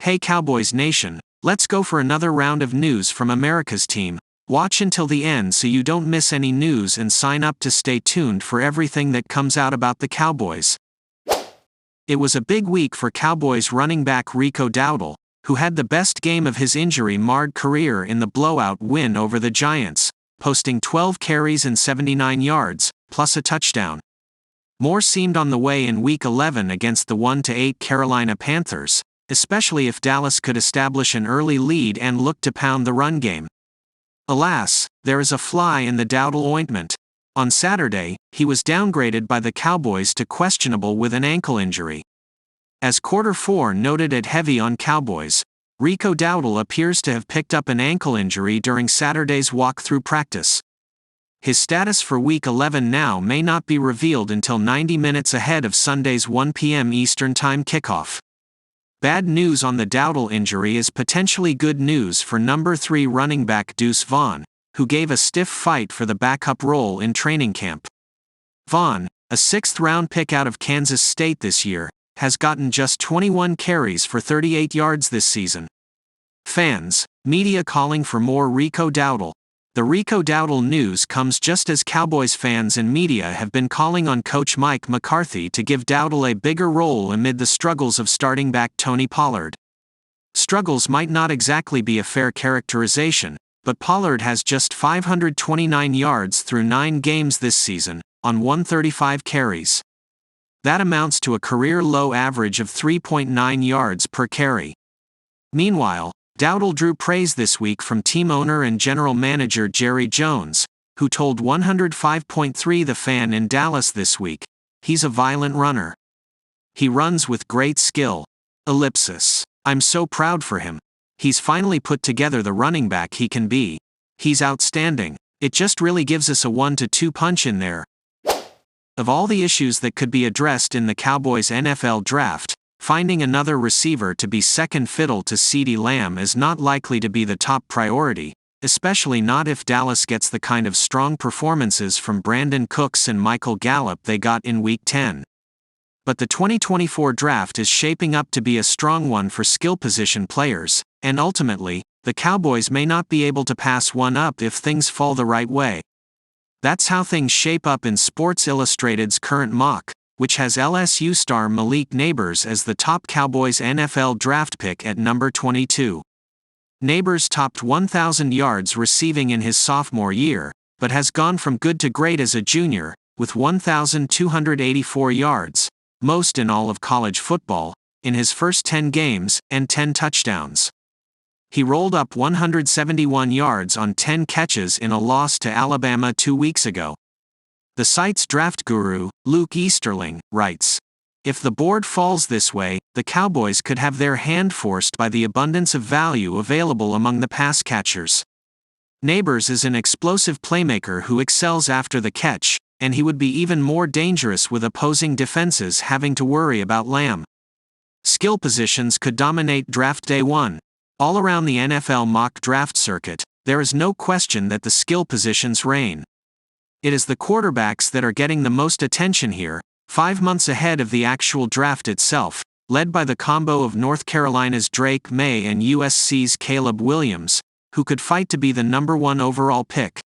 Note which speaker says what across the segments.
Speaker 1: Hey Cowboys Nation, let's go for another round of news from America's team. Watch until the end so you don't miss any news and sign up to stay tuned for everything that comes out about the Cowboys. It was a big week for Cowboys running back Rico Dowdle, who had the best game of his injury-marred career in the blowout win over the Giants, posting 12 carries and 79 yards, plus a touchdown. More seemed on the way in Week 11 against the 1-8 Carolina Panthers, especially if Dallas could establish an early lead and look to pound the run game. Alas, there is a fly in the Dowdle ointment. On Saturday, he was downgraded by the Cowboys to questionable with an ankle injury. As Quarter 4 noted at Heavy on Cowboys, Rico Dowdle appears to have picked up an ankle injury during Saturday's walk-through practice. His status for Week 11 now may not be revealed until 90 minutes ahead of Sunday's 1 p.m. Eastern Time kickoff. Bad news on the Dowdle injury is potentially good news for number 3 running back Deuce Vaughn, who gave a stiff fight for the backup role in training camp. Vaughn, a 6th-round pick out of Kansas State this year, has gotten just 21 carries for 38 yards this season. Fans, media calling for more Rico Dowdle. The Rico Dowdle news comes just as Cowboys fans and media have been calling on coach Mike McCarthy to give Dowdle a bigger role amid the struggles of starting back Tony Pollard. Struggles might not exactly be a fair characterization, but Pollard has just 529 yards through 9 games this season, on 135 carries. That amounts to a career-low average of 3.9 yards per carry. Meanwhile, Dowdle drew praise this week from team owner and general manager Jerry Jones, who told 105.3 The Fan in Dallas this week, "He's a violent runner. He runs with great skill. Ellipsis. I'm so proud for him. He's finally put together the running back he can be. He's outstanding. It just really gives us a 1-2 punch in there." Of all the issues that could be addressed in the Cowboys NFL draft, finding another receiver to be second fiddle to CeeDee Lamb is not likely to be the top priority, especially not if Dallas gets the kind of strong performances from Brandon Cooks and Michael Gallup they got in Week 10. But the 2024 draft is shaping up to be a strong one for skill position players, and ultimately, the Cowboys may not be able to pass one up if things fall the right way. That's how things shape up in Sports Illustrated's current mock, which has LSU star Malik Nabers as the top Cowboys NFL draft pick at number 22. Nabers topped 1,000 yards receiving in his sophomore year, but has gone from good to great as a junior, with 1,284 yards, most in all of college football, in his first 10 games, and 10 touchdowns. He rolled up 171 yards on 10 catches in a loss to Alabama 2 weeks ago. The site's draft guru, Luke Easterling, writes, "If the board falls this way, the Cowboys could have their hand forced by the abundance of value available among the pass catchers. Nabers is an explosive playmaker who excels after the catch, and he would be even more dangerous with opposing defenses having to worry about Lamb. Skill positions could dominate draft day 1. All around the NFL mock draft circuit, there is no question that the skill positions reign. It is the quarterbacks that are getting the most attention here, 5 months ahead of the actual draft itself, led by the combo of North Carolina's Drake May and USC's Caleb Williams, who could fight to be the number 1 overall pick.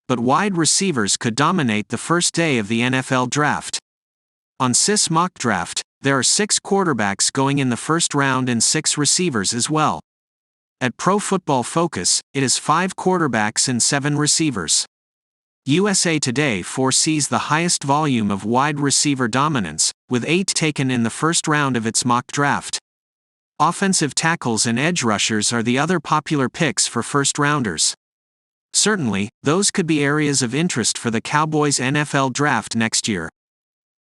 Speaker 1: But wide receivers could dominate the first day of the NFL draft. On CIS mock draft, there are 6 quarterbacks going in the first round and 6 receivers as well. At Pro Football Focus, it is 5 quarterbacks and 7 receivers. USA Today foresees the highest volume of wide receiver dominance, with 8 taken in the first round of its mock draft. Offensive tackles and edge rushers are the other popular picks for first-rounders. Certainly, those could be areas of interest for the Cowboys NFL draft next year.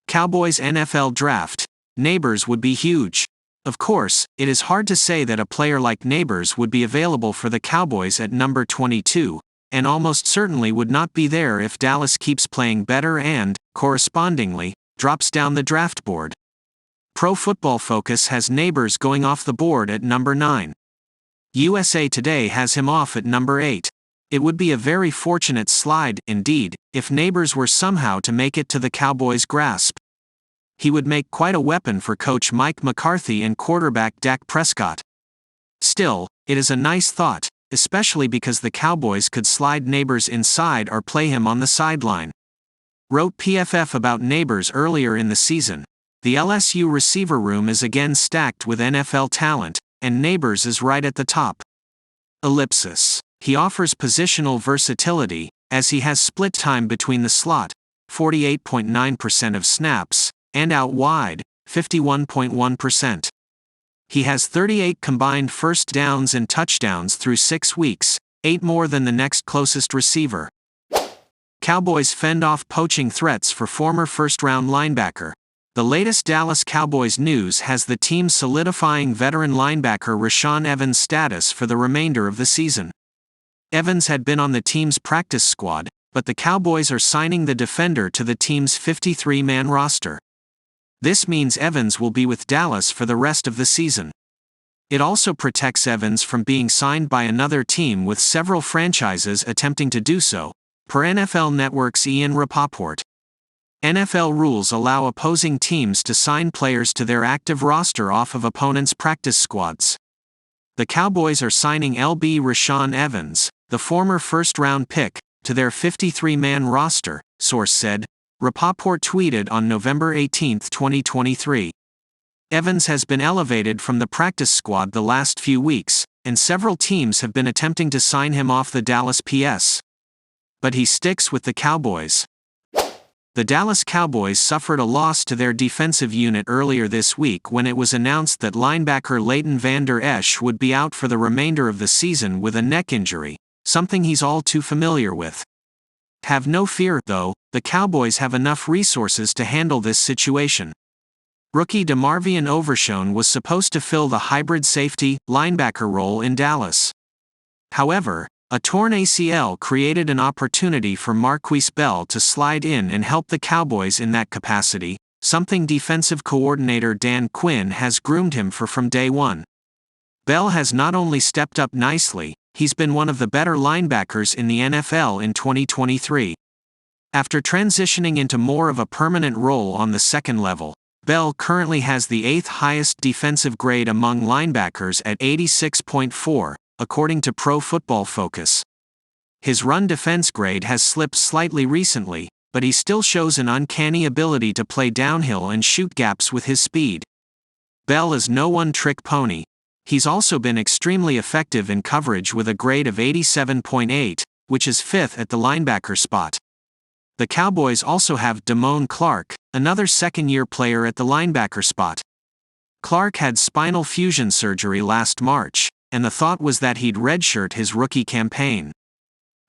Speaker 1: Cowboys NFL draft, Nabers would be huge. Of course, it is hard to say that a player like Nabers would be available for the Cowboys at number 22, and almost certainly would not be there if Dallas keeps playing better and, correspondingly, drops down the draft board. Pro Football Focus has Nabers going off the board at number 9. USA Today has him off at number 8. It would be a very fortunate slide, indeed, if Nabers were somehow to make it to the Cowboys' grasp. He would make quite a weapon for coach Mike McCarthy and quarterback Dak Prescott, Still, it is a nice thought, especially because the Cowboys could slide Nabers inside or play him on the sideline. Wrote PFF about Nabers earlier in the season. The LSU receiver room is again stacked with NFL talent, and Nabers is right at the top. Ellipsis. He offers positional versatility, as he has split time between the slot, 48.9% of snaps, and out wide, 51.1%. He has 38 combined first downs and touchdowns through 6 weeks, 8 more than the next closest receiver. Cowboys fend off poaching threats for former first-round linebacker. The latest Dallas Cowboys news has the team solidifying veteran linebacker Rashaan Evans' status for the remainder of the season. Evans had been on the team's practice squad, but the Cowboys are signing the defender to the team's 53-man roster. This means Evans will be with Dallas for the rest of the season. It also protects Evans from being signed by another team, with several franchises attempting to do so, per NFL Network's Ian Rapoport. NFL rules allow opposing teams to sign players to their active roster off of opponents' practice squads. The Cowboys are signing LB Rashaan Evans, the former first-round pick, to their 53-man roster, source said. Rapoport tweeted on November 18, 2023. Evans has been elevated from the practice squad the last few weeks, and several teams have been attempting to sign him off the Dallas PS. But he sticks with the Cowboys. The Dallas Cowboys suffered a loss to their defensive unit earlier this week when it was announced that linebacker Leighton Vander Esch would be out for the remainder of the season with a neck injury, something he's all too familiar with. Have no fear, though, the Cowboys have enough resources to handle this situation. Rookie DeMarvion Overshown was supposed to fill the hybrid safety, linebacker role in Dallas. However, a torn ACL created an opportunity for Marquise Bell to slide in and help the Cowboys in that capacity, something defensive coordinator Dan Quinn has groomed him for from day one. Bell has not only stepped up nicely, he's been one of the better linebackers in the NFL in 2023. After transitioning into more of a permanent role on the second level, Bell currently has the 8th highest defensive grade among linebackers at 86.4. according to Pro Football Focus. His run defense grade has slipped slightly recently, but he still shows an uncanny ability to play downhill and shoot gaps with his speed. Bell is no one-trick pony. He's also been extremely effective in coverage with a grade of 87.8, which is 5th at the linebacker spot. The Cowboys also have Damone Clark, another second-year player at the linebacker spot. Clark had spinal fusion surgery last March, and the thought was that he'd redshirt his rookie campaign.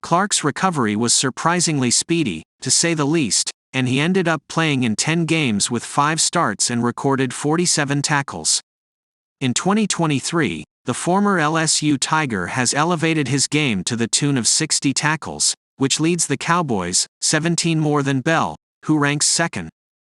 Speaker 1: Clark's recovery was surprisingly speedy, to say the least, and he ended up playing in 10 games with 5 starts and recorded 47 tackles. In 2023, the former LSU Tiger has elevated his game to the tune of 60 tackles, which leads the Cowboys, 17 more than Bell, who ranks second.